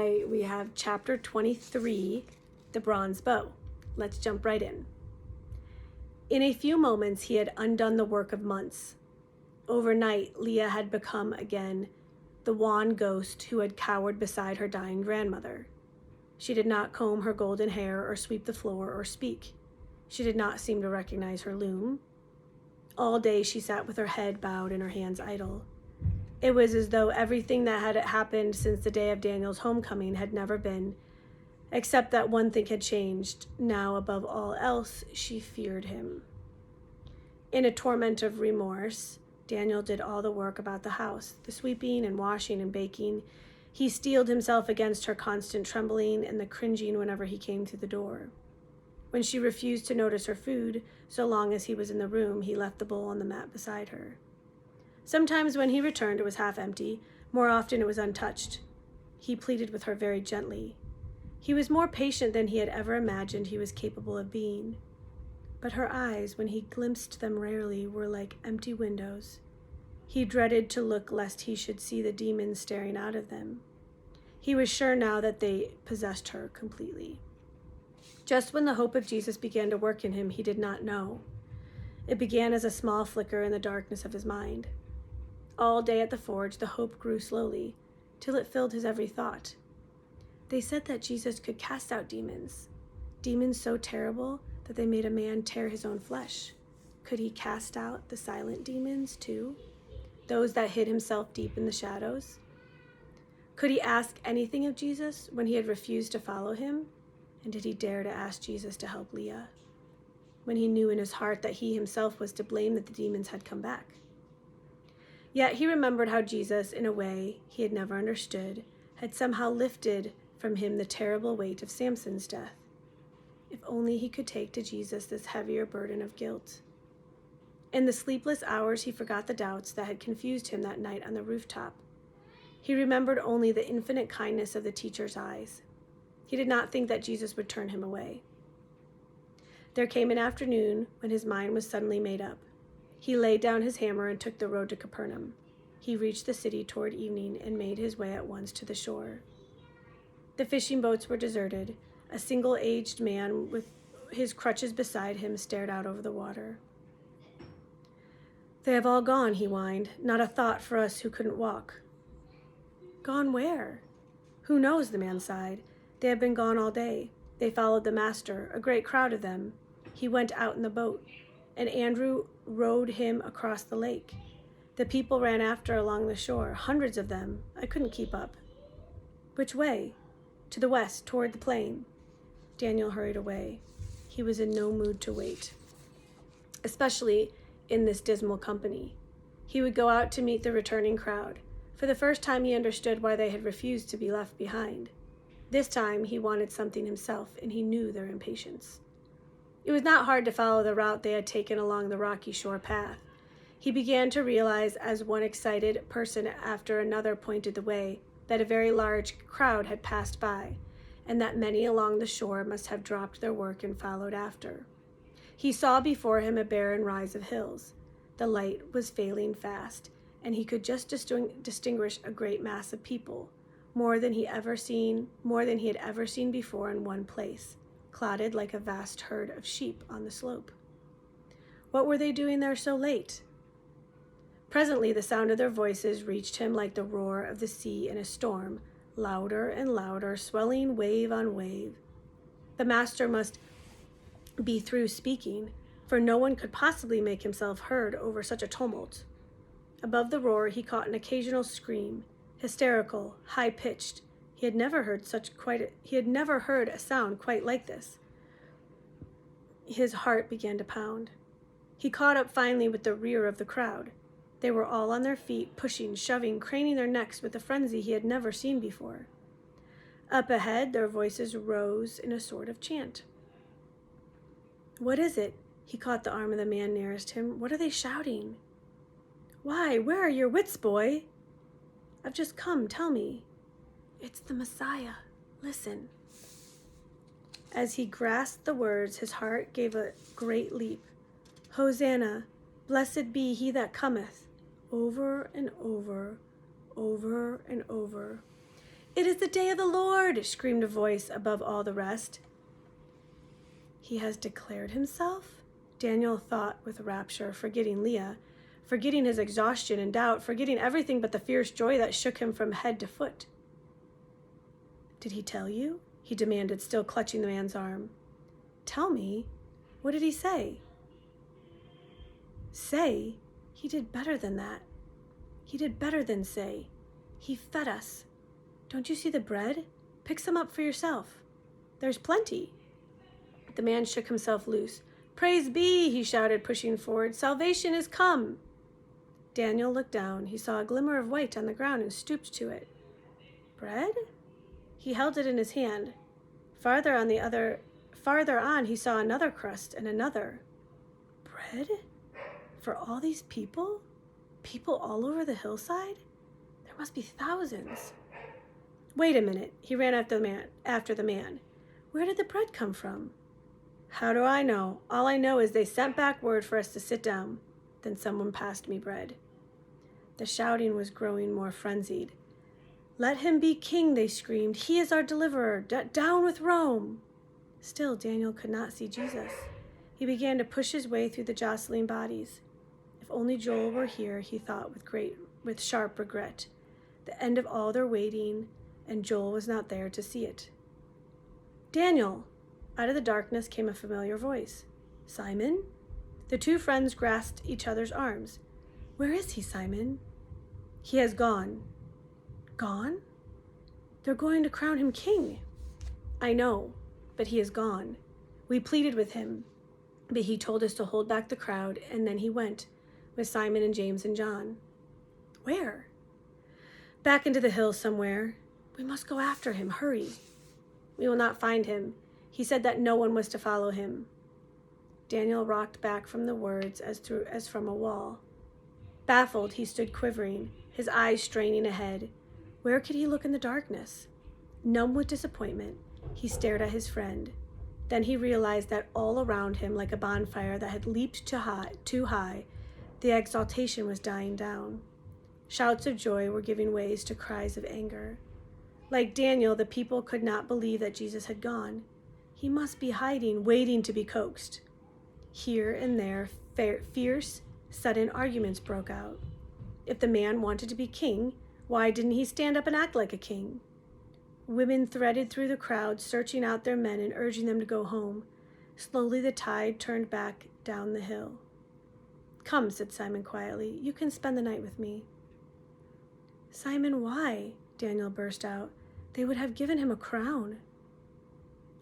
Today we have chapter 23, the bronze bow. Let's jump right in. In a few moments, he had undone the work of months. Overnight, Leah had become again the wan ghost who had cowered beside her dying grandmother. She did not comb her golden hair or sweep the floor or speak. She did not seem to recognize her loom. All day she sat with her head bowed and her hands idle. It was as though everything that had happened since the day of Daniel's homecoming had never been, except that one thing had changed. Now, above all else, she feared him. In a torment of remorse, Daniel did all the work about the house, the sweeping and washing and baking. He steeled himself against her constant trembling and the cringing whenever he came through the door. When she refused to notice her food, so long as he was in the room, he left the bowl on the mat beside her. Sometimes when he returned, it was half empty. More often, it was untouched. He pleaded with her very gently. He was more patient than he had ever imagined he was capable of being. But her eyes, when he glimpsed them rarely, were like empty windows. He dreaded to look lest he should see the demons staring out of them. He was sure now that they possessed her completely. Just when the hope of Jesus began to work in him, he did not know. It began as a small flicker in the darkness of his mind. All day at the forge, the hope grew slowly, till it filled his every thought. They said that Jesus could cast out demons, demons so terrible that they made a man tear his own flesh. Could he cast out the silent demons too, those that hid himself deep in the shadows? Could he ask anything of Jesus when he had refused to follow him? And did he dare to ask Jesus to help Leah, when he knew in his heart that he himself was to blame that the demons had come back? Yet he remembered how Jesus, in a way he had never understood, had somehow lifted from him the terrible weight of Samson's death. If only he could take to Jesus this heavier burden of guilt. In the sleepless hours, he forgot the doubts that had confused him that night on the rooftop. He remembered only the infinite kindness of the teacher's eyes. He did not think that Jesus would turn him away. There came an afternoon when his mind was suddenly made up. He laid down his hammer and took the road to Capernaum. He reached the city toward evening and made his way at once to the shore. The fishing boats were deserted. A single aged man with his crutches beside him stared out over the water. "They have all gone," he whined. "Not a thought for us who couldn't walk." "Gone where?" "Who knows?" the man sighed. "They have been gone all day. They followed the master, a great crowd of them. He went out in the boat, and Andrew rowed him across the lake. The people ran after along the shore, hundreds of them. I couldn't keep up." "Which way?" "To the west, toward the plain." Daniel hurried away. He was in no mood to wait, especially in this dismal company. He would go out to meet the returning crowd. For the first time, he understood why they had refused to be left behind. This time, he wanted something himself, and he knew their impatience. It was not hard to follow the route they had taken along the rocky shore path. He began to realize, as one excited person after another pointed the way, that a very large crowd had passed by, and that many along the shore must have dropped their work and followed after. He saw before him a barren rise of hills. The light was failing fast, and he could just distinguish a great mass of people, more than he had ever seen before in one place, clotted like a vast herd of sheep on the slope. What were they doing there so late? Presently the sound of their voices reached him like the roar of the sea in a storm, louder and louder, swelling wave on wave. The master must be through speaking, for no one could possibly make himself heard over such a tumult. Above the roar he caught an occasional scream, hysterical, high-pitched. He had never heard a sound quite like this. His heart began to pound. He caught up finally with the rear of the crowd. They were all on their feet, pushing, shoving, craning their necks with a frenzy he had never seen before. Up ahead, their voices rose in a sort of chant. "What is it?" He caught the arm of the man nearest him. "What are they shouting?" "Why, where are your wits, boy?" "I've just come, tell me." "It's the Messiah. Listen." As he grasped the words, his heart gave a great leap. "Hosanna, blessed be he that cometh," over and over, over and over. It is the day of the Lord, screamed a voice above all the rest. He has declared himself? Daniel thought with rapture, forgetting Leah, forgetting his exhaustion and doubt, forgetting everything but the fierce joy that shook him from head to foot. Did he tell you? He demanded, still clutching the man's arm. Tell me? What did he say? Say? He did better than that. He did better than say. He fed us. Don't you see the bread? Pick some up for yourself. There's plenty. The man shook himself loose. Praise be, he shouted, pushing forward. Salvation is come. Daniel looked down. He saw a glimmer of white on the ground and stooped to it. Bread? He held it in his hand. Farther on, he saw another crust and another. Bread? For all these people? People all over the hillside? There must be thousands. Wait a minute. He ran after the man. Where did the bread come from? How do I know? All I know is they sent back word for us to sit down. Then someone passed me bread. The shouting was growing more frenzied. Let him be king, they screamed. He is our deliverer. Down with Rome. Still, Daniel could not see Jesus. He began to push his way through the jostling bodies. If only Joel were here, he thought with sharp regret. The end of all their waiting, and Joel was not there to see it. Daniel! Out of the darkness came a familiar voice. Simon? The two friends grasped each other's arms. Where is he, Simon? He has gone. Gone? They're going to crown him king. I know, but he is gone. We pleaded with him, but he told us to hold back the crowd, and then he went with Simon and James and John. Where? Back into the hills somewhere. We must go after him. Hurry. We will not find him. He said that no one was to follow him. Daniel rocked back from the words as from a wall. Baffled, he stood quivering, his eyes straining ahead. Where could he look in the darkness? Numb with disappointment, he stared at his friend. Then he realized that all around him, like a bonfire that had leaped too high, the exaltation was dying down. Shouts of joy were giving way to cries of anger. Like Daniel, the people could not believe that Jesus had gone. He must be hiding, waiting to be coaxed. Here and there, fierce, sudden arguments broke out. If the man wanted to be king, why didn't he stand up and act like a king? Women threaded through the crowd, searching out their men and urging them to go home. Slowly the tide turned back down the hill. Come, said Simon quietly. You can spend the night with me. Simon, why? Daniel burst out. They would have given him a crown.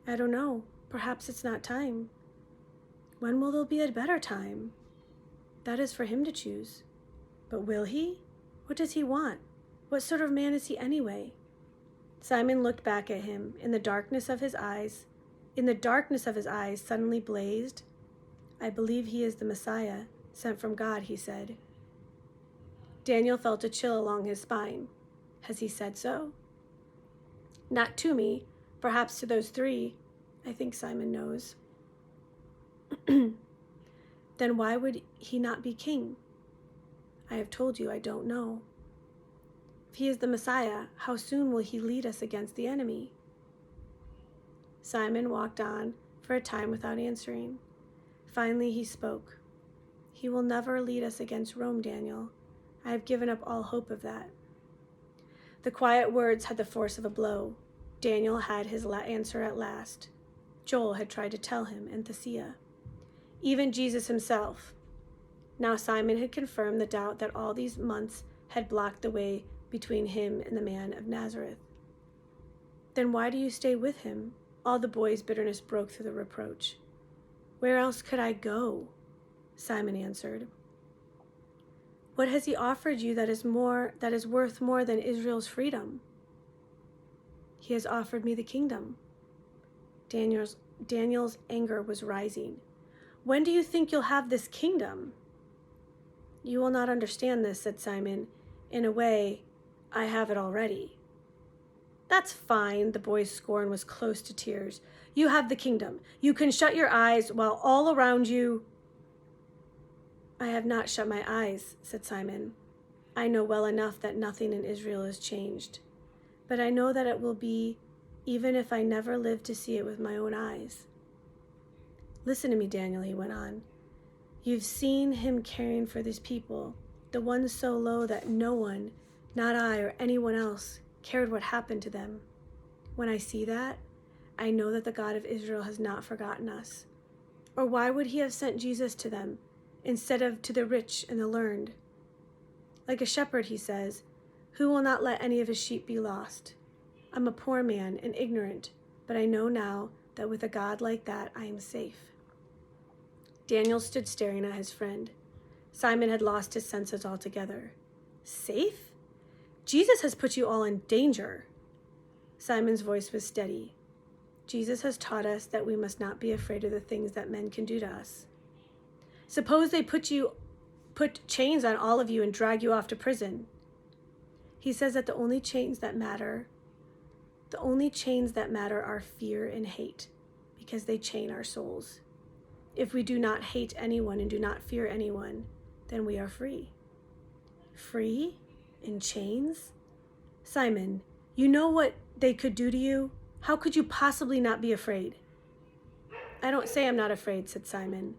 I don't know. Perhaps it's not time. When will there be a better time? That is for him to choose. But will he? What does he want? What sort of man is he anyway? Simon looked back at him. In the darkness of his eyes suddenly blazed. I believe he is the Messiah, sent from God, he said. Daniel felt a chill along his spine. Has he said so? Not to me, perhaps to those three. I think Simon knows. Then why would he not be king? I have told you I don't know. If he is the Messiah, how soon will he lead us against the enemy? Simon walked on for a time without answering. Finally he spoke. He will never lead us against Rome, Daniel. I have given up all hope of that. The quiet words had the force of a blow. Daniel had his answer at last. Joel had tried to tell him, and Thesea. Even Jesus himself. Now Simon had confirmed the doubt that all these months had blocked the way between him and the man of Nazareth. Then why do you stay with him? All the boy's bitterness broke through the reproach. Where else could I go? Simon answered. What has he offered you that is worth more than Israel's freedom? He has offered me the kingdom. Daniel's anger was rising. When do you think you'll have this kingdom? You will not understand this, said Simon. In a way, I have it already. That's fine, the boy's scorn was close to tears. You have the kingdom. You can shut your eyes while all around you... I have not shut my eyes, said Simon. I know well enough that nothing in Israel has changed. but I know that it will be even if I never live to see it with my own eyes. Listen to me, Daniel, he went on. You've seen him caring for these people, the ones so low that no one, not I or anyone else, cared what happened to them. When I see that, I know that the God of Israel has not forgotten us. Or why would he have sent Jesus to them instead of to the rich and the learned? Like a shepherd, he says, who will not let any of his sheep be lost? I'm a poor man and ignorant, but I know now that with a God like that, I am safe. Daniel stood staring at his friend. Simon had lost his senses altogether. Safe? Jesus has put you all in danger. Simon's voice was steady. Jesus has taught us that we must not be afraid of the things that men can do to us. Suppose they put chains on all of you and drag you off to prison. He says that the only chains that matter are fear and hate, because they chain our souls. If we do not hate anyone and do not fear anyone, then we are free. Free? In chains? Simon, you know what they could do to you? How could you possibly not be afraid? I don't say I'm not afraid, said Simon,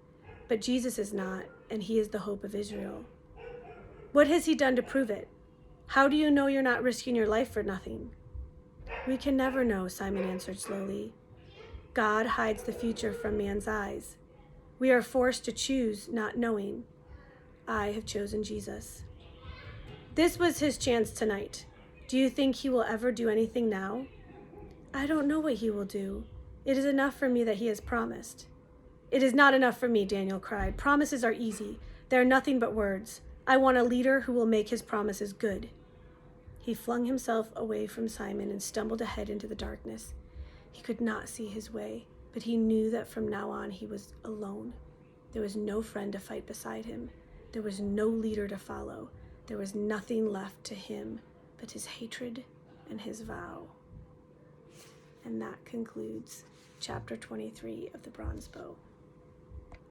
but Jesus is not, and he is the hope of Israel. What has he done to prove it? How do you know you're not risking your life for nothing? We can never know, Simon answered slowly. God hides the future from man's eyes. We are forced to choose not knowing. I have chosen Jesus. This was his chance tonight. Do you think he will ever do anything now? I don't know what he will do. It is enough for me that he has promised. It is not enough for me, Daniel cried. Promises are easy. They are nothing but words. I want a leader who will make his promises good. He flung himself away from Simon and stumbled ahead into the darkness. He could not see his way, but he knew that from now on he was alone. There was no friend to fight beside him. There was no leader to follow. There was nothing left to him but his hatred and his vow. And that concludes chapter 23 of the Bronze Bow.